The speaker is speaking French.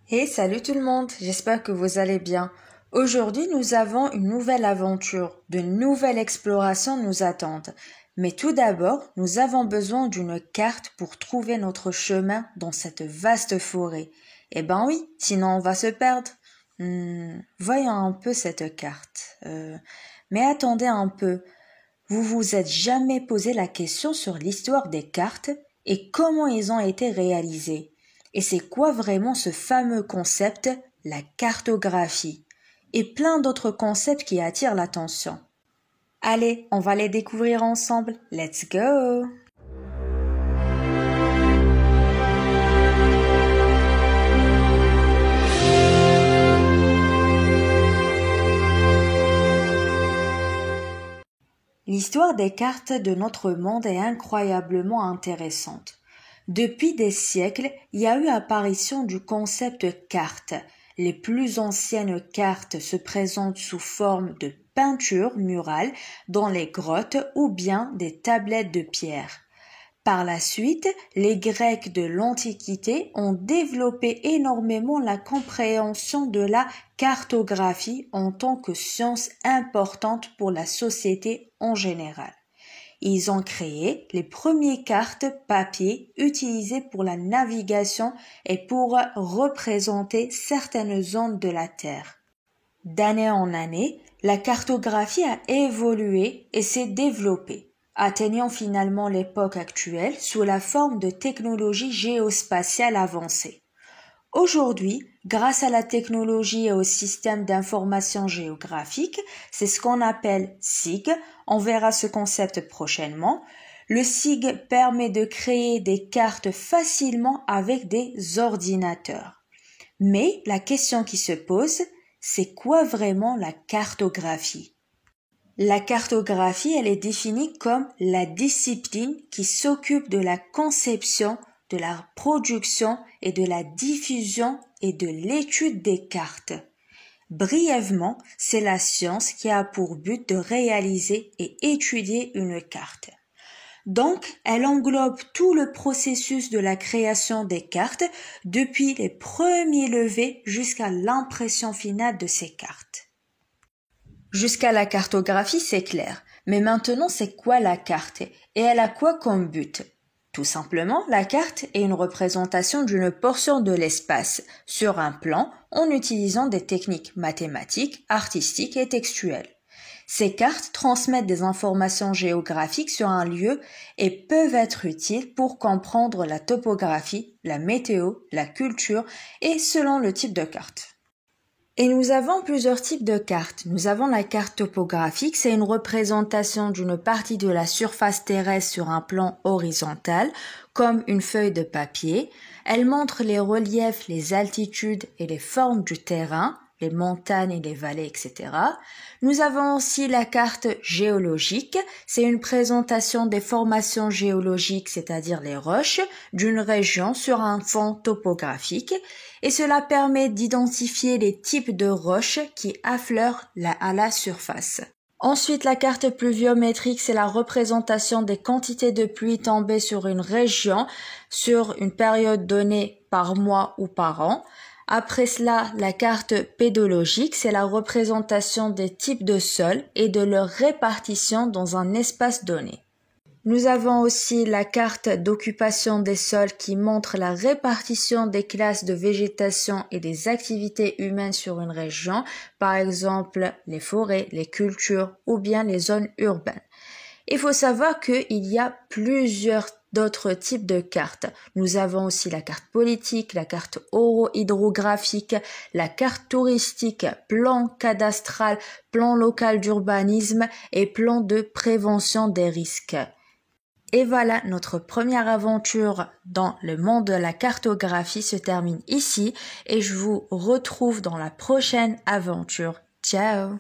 Hey, salut tout le monde, j'espère que vous allez bien. Aujourd'hui, nous avons une nouvelle aventure, de nouvelles explorations nous attendent. Mais tout d'abord, nous avons besoin d'une carte pour trouver notre chemin dans cette vaste forêt. Eh ben oui, sinon on va se perdre. Voyons un peu cette carte. Mais attendez un peu, vous vous êtes jamais posé la question sur l'histoire des cartes et comment ils ont été réalisés? Et c'est quoi vraiment ce fameux concept, la cartographie? Et plein d'autres concepts qui attirent l'attention. Allez, on va les découvrir ensemble. Let's go! L'histoire des cartes de notre monde est incroyablement intéressante. Depuis des siècles, il y a eu apparition du concept carte. Les plus anciennes cartes se présentent sous forme de peintures murales dans les grottes ou bien des tablettes de pierre. Par la suite, les Grecs de l'Antiquité ont développé énormément la compréhension de la cartographie en tant que science importante pour la société en général. Ils ont créé les premières cartes papier utilisées pour la navigation et pour représenter certaines zones de la Terre. D'année en année, la cartographie a évolué et s'est développée, atteignant finalement l'époque actuelle sous la forme de technologies géospatiales avancées. Aujourd'hui, grâce à la technologie et au système d'information géographique, c'est ce qu'on appelle SIG, on verra ce concept prochainement. Le SIG permet de créer des cartes facilement avec des ordinateurs. Mais la question qui se pose, c'est quoi vraiment la cartographie? La cartographie, elle est définie comme la discipline qui s'occupe de la conception, de la production et de la diffusion et de l'étude des cartes. Brièvement, c'est la science qui a pour but de réaliser et étudier une carte. Donc, elle englobe tout le processus de la création des cartes, depuis les premiers levés jusqu'à l'impression finale de ces cartes. Jusqu'à la cartographie, c'est clair. Mais maintenant, c'est quoi la carte? Et elle a quoi comme but? Tout simplement, la carte est une représentation d'une portion de l'espace sur un plan en utilisant des techniques mathématiques, artistiques et textuelles. Ces cartes transmettent des informations géographiques sur un lieu et peuvent être utiles pour comprendre la topographie, la météo, la culture et selon le type de carte. Et nous avons plusieurs types de cartes. Nous avons la carte topographique, c'est une représentation d'une partie de la surface terrestre sur un plan horizontal, comme une feuille de papier. Elle montre les reliefs, les altitudes et les formes du terrain, les montagnes et les vallées, etc. Nous avons aussi la carte géologique, c'est une présentation des formations géologiques, c'est-à-dire les roches, d'une région sur un fond topographique, et cela permet d'identifier les types de roches qui affleurent à la surface. Ensuite, la carte pluviométrique, c'est la représentation des quantités de pluie tombées sur une région sur une période donnée par mois ou par an. Après cela, la carte pédologique, c'est la représentation des types de sols et de leur répartition dans un espace donné. Nous avons aussi la carte d'occupation des sols qui montre la répartition des classes de végétation et des activités humaines sur une région, par exemple les forêts, les cultures ou bien les zones urbaines. Il faut savoir qu'il y a plusieurs d'autres types de cartes. Nous avons aussi la carte politique, la carte hydrographique, la carte touristique, plan cadastral, plan local d'urbanisme et plan de prévention des risques. Et voilà, notre première aventure dans le monde de la cartographie se termine ici et je vous retrouve dans la prochaine aventure. Ciao!